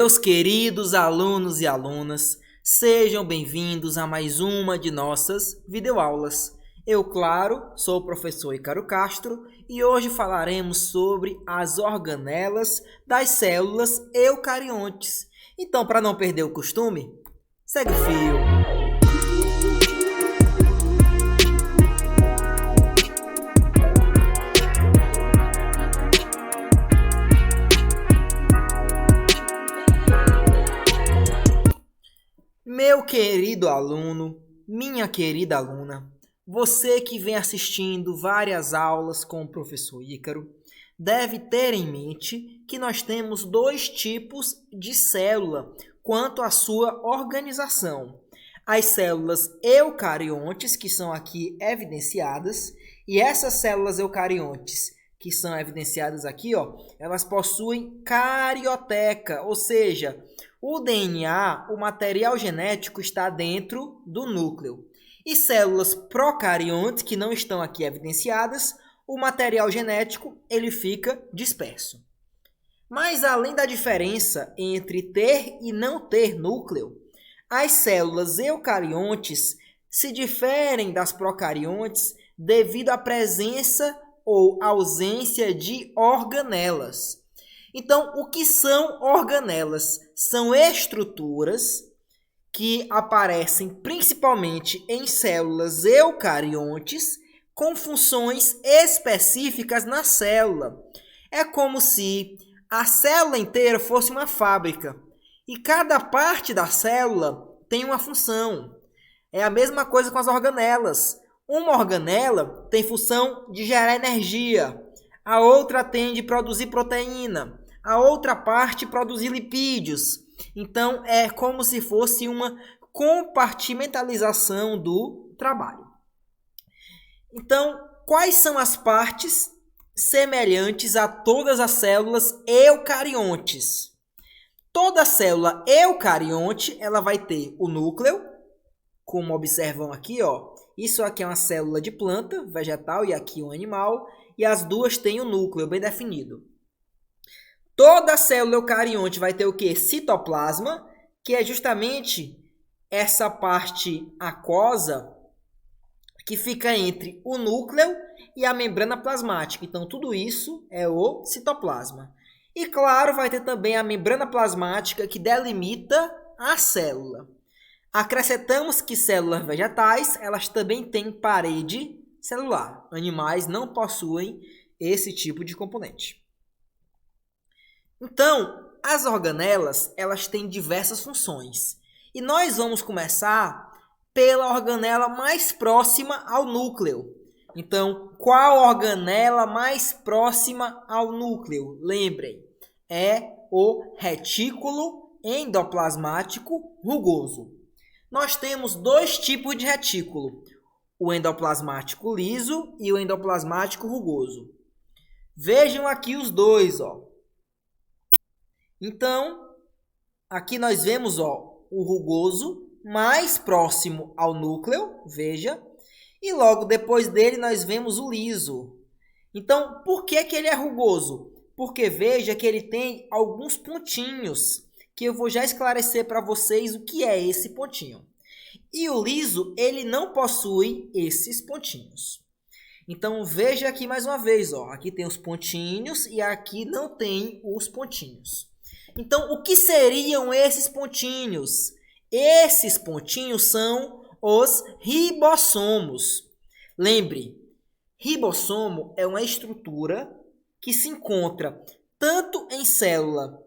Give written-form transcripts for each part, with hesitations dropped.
Meus queridos alunos e alunas, sejam bem-vindos a mais uma de nossas videoaulas. Eu, claro, sou o professor Ícaro Castro e hoje falaremos sobre as organelas das células eucariontes. Então, para não perder o costume, segue o fio. Meu querido aluno, minha querida aluna, você que vem assistindo várias aulas com o professor Ícaro, deve ter em mente que nós temos dois tipos de célula quanto à sua organização. As células eucariontes, que são aqui evidenciadas, e essas células eucariontes, que são evidenciadas aqui, elas possuem carioteca, ou seja, o DNA, o material genético, está dentro do núcleo. E células procariontes, que não estão aqui evidenciadas, o material genético ele fica disperso. Mas além da diferença entre ter e não ter núcleo, as células eucariontes se diferem das procariontes devido à presença ou ausência de organelas. Então, o que são organelas? São estruturas que aparecem principalmente em células eucariontes com funções específicas na célula. É como se a célula inteira fosse uma fábrica e cada parte da célula tem uma função. É a mesma coisa com as organelas. Uma organela tem função de gerar energia, a outra tem de produzir proteína, a outra parte produzir lipídios. Então, é como se fosse uma compartimentalização do trabalho. Então, quais são as partes semelhantes a todas as células eucariontes? Toda célula eucarionte ela vai ter o núcleo, como observam aqui, Isso aqui é uma célula de planta, vegetal, e aqui um animal, e as duas têm o núcleo bem definido. Toda célula eucarionte vai ter o quê? Citoplasma, que é justamente essa parte aquosa que fica entre o núcleo e a membrana plasmática. Então, tudo isso é o citoplasma. E, claro, vai ter também a membrana plasmática que delimita a célula. Acrescentamos que células vegetais, elas também têm parede celular. Animais não possuem esse tipo de componente. Então, as organelas, elas têm diversas funções. E nós vamos começar pela organela mais próxima ao núcleo. Então, qual organela mais próxima ao núcleo? Lembrem, é o retículo endoplasmático rugoso. Nós temos dois tipos de retículo, o endoplasmático liso e o endoplasmático rugoso. Vejam aqui os dois, Então, aqui nós vemos, o rugoso mais próximo ao núcleo, veja, e logo depois dele nós vemos o liso. Então, por que ele é rugoso? Porque veja que ele tem alguns pontinhos, que eu vou já esclarecer para vocês o que é esse pontinho. E o liso, ele não possui esses pontinhos. Então, veja aqui mais uma vez, aqui tem os pontinhos e aqui não tem os pontinhos. Então, o que seriam esses pontinhos? Esses pontinhos são os ribossomos. Lembre, ribossomo é uma estrutura que se encontra tanto em célula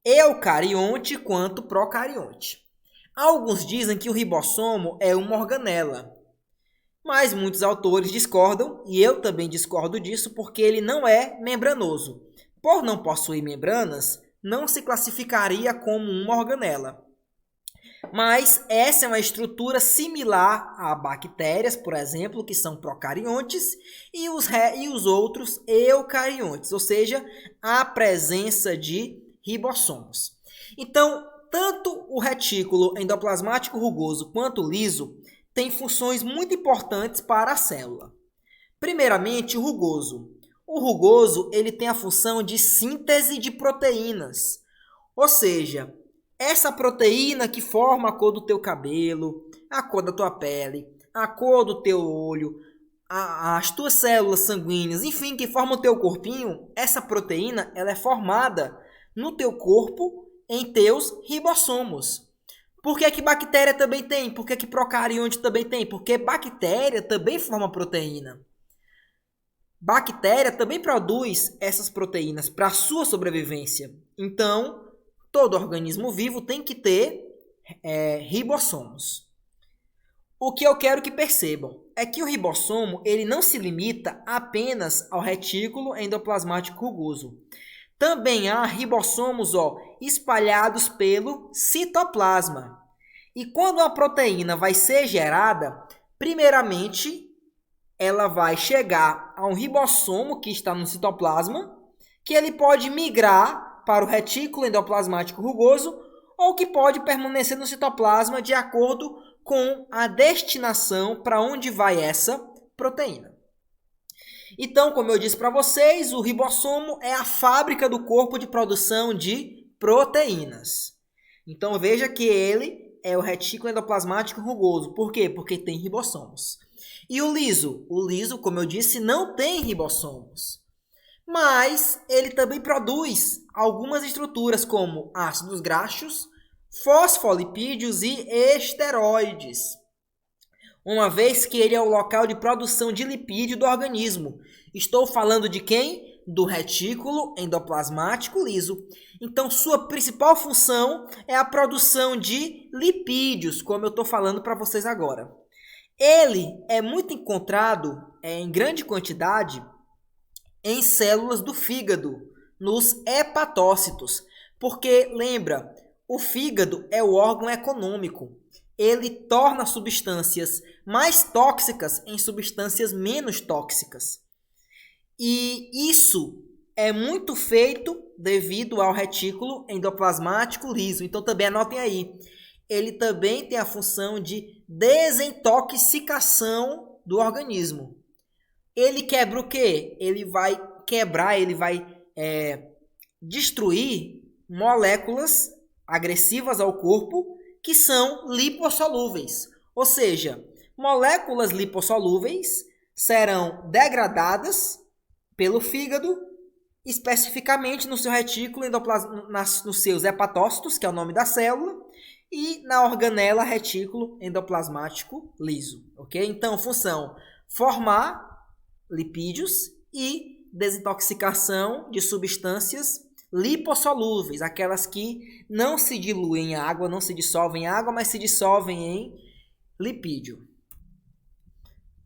eucarionte quanto procarionte. Alguns dizem que o ribossomo é uma organela, mas muitos autores discordam, e eu também discordo disso, porque ele não é membranoso. Por não possuir membranas, não se classificaria como uma organela. Mas essa é uma estrutura similar a bactérias, por exemplo, que são procariontes, e os outros eucariontes, ou seja, a presença de ribossomos. Então, tanto o retículo endoplasmático rugoso quanto o liso têm funções muito importantes para a célula. Primeiramente, o rugoso. O rugoso ele tem a função de síntese de proteínas. Ou seja, essa proteína que forma a cor do teu cabelo, a cor da tua pele, a cor do teu olho, as tuas células sanguíneas, enfim, que formam o teu corpinho, essa proteína ela é formada no teu corpo em teus ribossomos. Por que bactéria também tem? Por que procarionte também tem? Porque bactéria também forma proteína. Bactéria também produz essas proteínas para a sua sobrevivência. Então, todo organismo vivo tem que ter ribossomos. O que eu quero que percebam é que o ribossomo ele não se limita apenas ao retículo endoplasmático rugoso. Também há ribossomos espalhados pelo citoplasma. E quando a proteína vai ser gerada, primeiramente ela vai chegar a um ribossomo que está no citoplasma, que ele pode migrar para o retículo endoplasmático rugoso ou que pode permanecer no citoplasma de acordo com a destinação para onde vai essa proteína. Então, como eu disse para vocês, o ribossomo é a fábrica do corpo de produção de proteínas. Então, veja que ele é o retículo endoplasmático rugoso. Por quê? Porque tem ribossomos. E o liso? O liso, como eu disse, não tem ribossomos. Mas ele também produz algumas estruturas como ácidos graxos, fosfolipídios e esteroides, uma vez que ele é o local de produção de lipídio do organismo. Estou falando de quem? Do retículo endoplasmático liso. Então, sua principal função é a produção de lipídios, como eu estou falando para vocês agora. Ele é muito encontrado em grande quantidade em células do fígado, nos hepatócitos, porque, lembra, o fígado é o órgão econômico. Ele torna substâncias mais tóxicas em substâncias menos tóxicas. E isso é muito feito devido ao retículo endoplasmático liso. Então também anotem aí. Ele também tem a função de desintoxicação do organismo. Ele quebra o quê? Ele vai quebrar, ele vai destruir moléculas agressivas ao corpo que são lipossolúveis. Ou seja, moléculas lipossolúveis serão degradadas pelo fígado, especificamente no seu retículo nos seus hepatócitos, que é o nome da célula, e na organela retículo endoplasmático liso. Ok? Então, função: formar lipídios e desintoxicação de substâncias lipossolúveis, aquelas que não se diluem em água, não se dissolvem em água, mas se dissolvem em lipídio.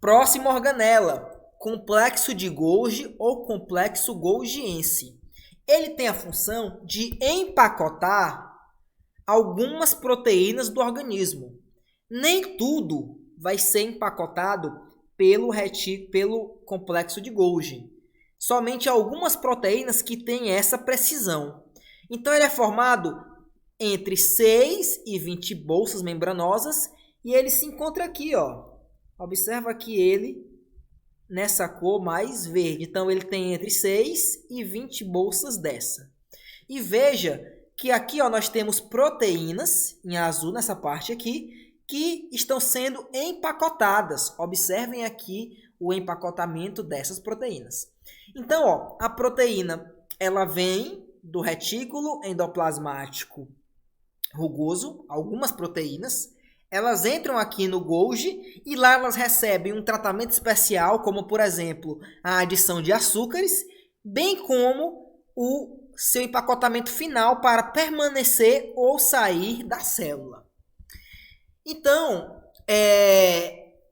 Próxima organela, complexo de Golgi ou complexo golgiense. Ele tem a função de empacotar algumas proteínas do organismo. Nem tudo vai ser empacotado pelo complexo de Golgi. Somente algumas proteínas que têm essa precisão. Então, ele é formado entre 6 e 20 bolsas membranosas e ele se encontra aqui, ó. Observa que ele nessa cor mais verde. Então, ele tem entre 6 e 20 bolsas dessa. E veja que aqui, ó, nós temos proteínas em azul nessa parte aqui que estão sendo empacotadas. Observem aqui o empacotamento dessas proteínas. Então, ó, a proteína ela vem do retículo endoplasmático rugoso, algumas proteínas, elas entram aqui no Golgi e lá elas recebem um tratamento especial, como por exemplo, a adição de açúcares, bem como o seu empacotamento final para permanecer ou sair da célula. Então,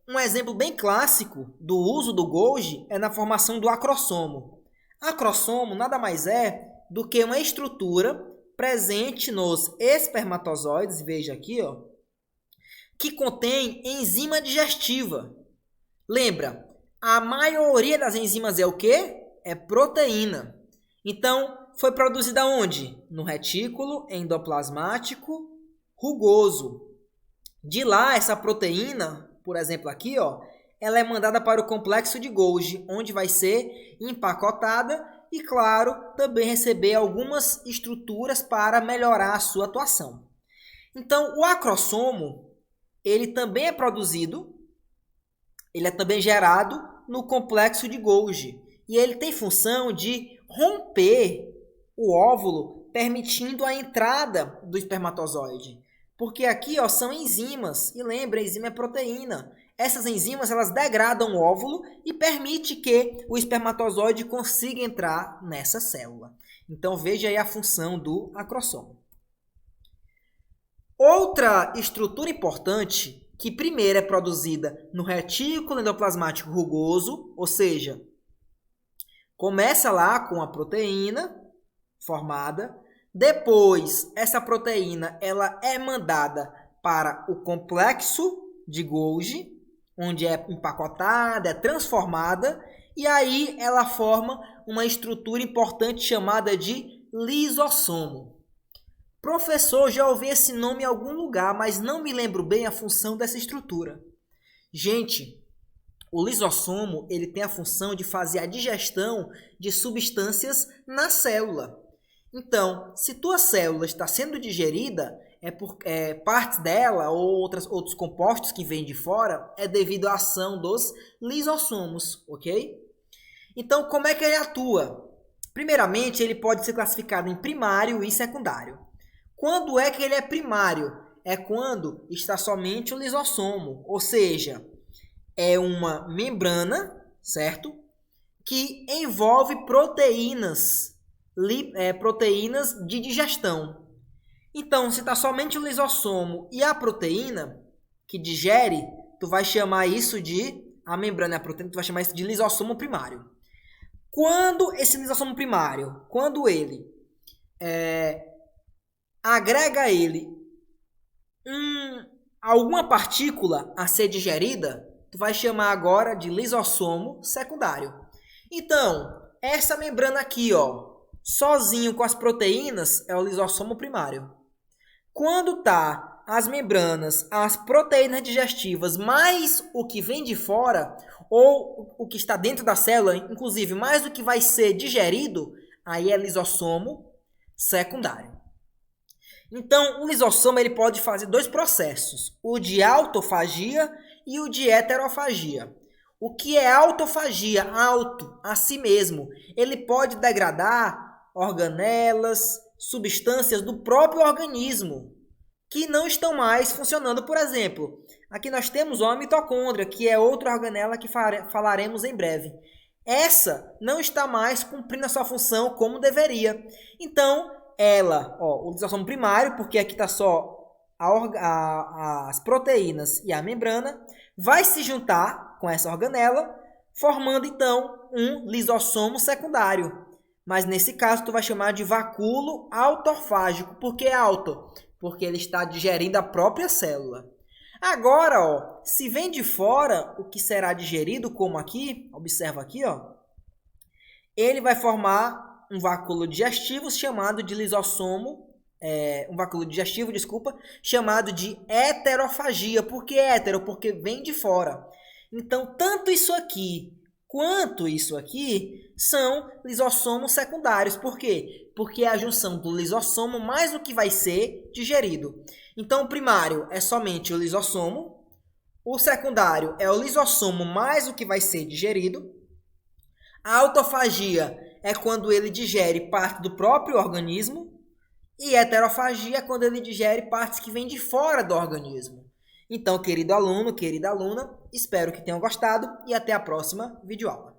um exemplo bem clássico do uso do Golgi é na formação do acrossomo. Acrossomo nada mais é do que uma estrutura presente nos espermatozoides, veja aqui, ó, que contém enzima digestiva. Lembra, a maioria das enzimas é o quê? É proteína. Então, foi produzida onde? No retículo endoplasmático rugoso. De lá, essa proteína, por exemplo aqui, ó, ela é mandada para o complexo de Golgi, onde vai ser empacotada e, claro, também receber algumas estruturas para melhorar a sua atuação. Então, o acrossomo, ele também é produzido, ele é também gerado no complexo de Golgi. E ele tem função de romper o óvulo, permitindo a entrada do espermatozoide. Porque aqui são enzimas, e lembra, enzima é proteína. Essas enzimas elas degradam o óvulo e permite que o espermatozoide consiga entrar nessa célula. Então veja aí a função do acrossomo. Outra estrutura importante, que primeiro é produzida no retículo endoplasmático rugoso, ou seja, começa lá com a proteína formada, depois essa proteína ela é mandada para o complexo de Golgi, onde é empacotada, é transformada, e aí ela forma uma estrutura importante chamada de lisossomo. Professor, já ouvi esse nome em algum lugar, mas não me lembro bem a função dessa estrutura. Gente, o lisossomo ele tem a função de fazer a digestão de substâncias na célula. Então, se tua célula está sendo digerida, parte dela ou outros compostos que vêm de fora é devido à ação dos lisossomos, ok? Então, como é que ele atua? Primeiramente, ele pode ser classificado em primário e secundário. Quando é que ele é primário? É quando está somente o lisossomo, ou seja, é uma membrana, certo? Que envolve proteínas de digestão. Então, se está somente o lisossomo e a proteína que digere, tu vai chamar isso de, a membrana e a proteína, tu vai chamar isso de lisossomo primário. Quando esse lisossomo primário, quando ele agrega ele alguma partícula a ser digerida, tu vai chamar agora de lisossomo secundário. Então, essa membrana aqui, sozinho com as proteínas, é o lisossomo primário. Quando tá as membranas, as proteínas digestivas, mais o que vem de fora, ou o que está dentro da célula, inclusive mais o que vai ser digerido, aí é lisossomo secundário. Então, o lisossomo ele pode fazer dois processos, o de autofagia e o de heterofagia. O que é autofagia? Auto, a si mesmo. Ele pode degradar organelas, substâncias do próprio organismo que não estão mais funcionando. Por exemplo, aqui nós temos a mitocôndria, que é outra organela que falaremos em breve. Essa não está mais cumprindo a sua função como deveria. Então, o lisossomo primário, porque aqui está só as proteínas e a membrana, vai se juntar com essa organela, formando então um lisossomo secundário. Mas nesse caso tu vai chamar de vacúolo autofágico. Por que auto? Porque ele está digerindo a própria célula. Agora, se vem de fora o que será digerido, como aqui, observa aqui, ele vai formar um vacúolo digestivo chamado de lisossomo, chamado de heterofagia. Por que hétero? Porque vem de fora. Então, tanto isso aqui quanto isso aqui são lisossomos secundários. Por quê? Porque é a junção do lisossomo mais o que vai ser digerido. Então, o primário é somente o lisossomo, o secundário é o lisossomo mais o que vai ser digerido. A autofagia é quando ele digere parte do próprio organismo, e heterofagia é quando ele digere partes que vêm de fora do organismo. Então, querido aluno, querida aluna, espero que tenham gostado e até a próxima videoaula.